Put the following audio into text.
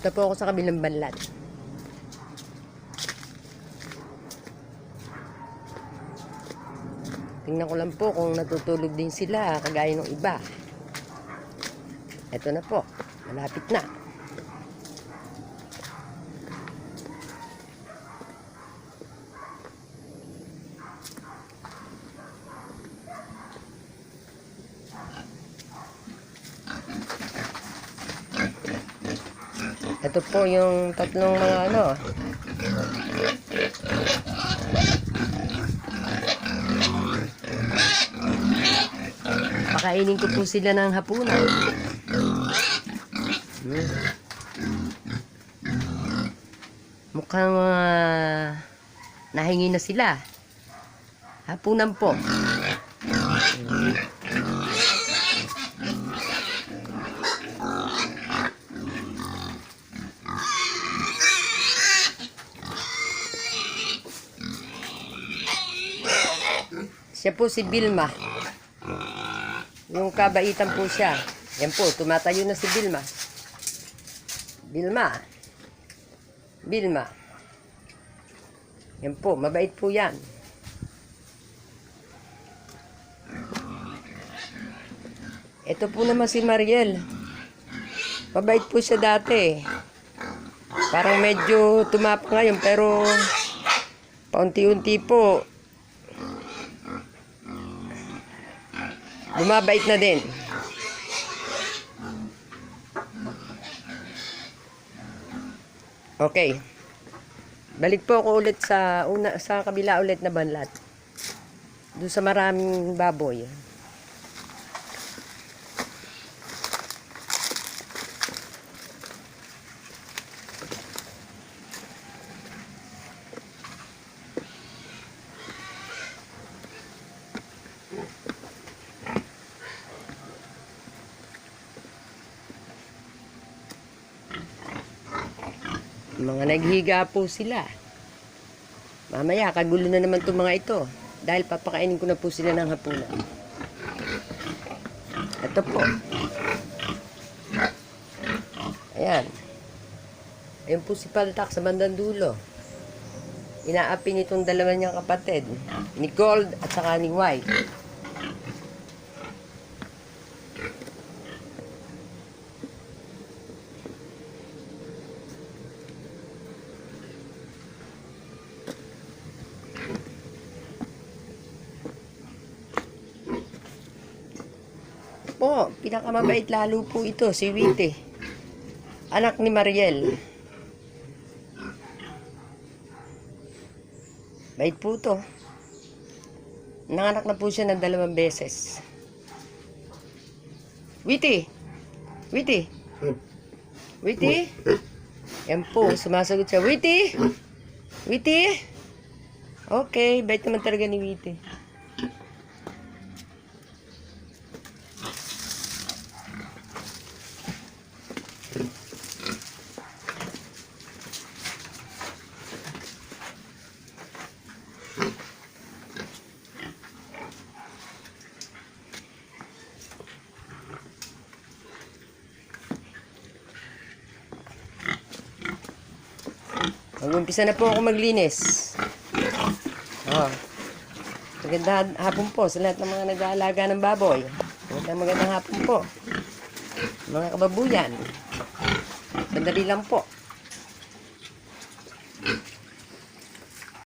Punta po ako sa kabilang banlat. Tingnan ko lang po kung natutulog din sila kagaya ng iba. Ito na po. Malapit na. Ito po yung tatlong mga ano. Pakainin ko po sila ng hapunan. Mukhang nahingi na sila. Hapunan po. Siya po si Vilma. Yung kabaitan po siya. Yan po, tumatayo na si Vilma. Vilma. Vilma. Yan po, mabait po yan. Ito po naman si Mariel. Mabait po siya dati. Parang medyo tumapa ngayon, pero paunti-unti po bumabait na din. Okay. Balik po ako ulit sa kabila ulit na banlat. Doon sa maraming baboy. Mga naghiga po sila. Mamaya, kagulo na naman itong mga ito. Dahil papakainin ko na po sila ng hapunan. Ito po. Ayan. Ayan po si Paltak sa bandang dulo. Inaapi nitong dalawa niyang kapatid. Ni Gold at saka ni White. Po, pinakamabait lalo po ito, si Wite. Anak ni Mariel. Bait po to. Nanganak na po siya ng 2 beses. Wite! Wite! Wite! Yan po, sumasagot siya. Wite! Wite! Okay, bait naman talaga ni Wite. Mag-umpisa na po ako maglinis. Magandang hapon po sa lahat ng mga nag-aalaga ng baboy. Magandang hapon po, mga kababuyan. Sandali lang po.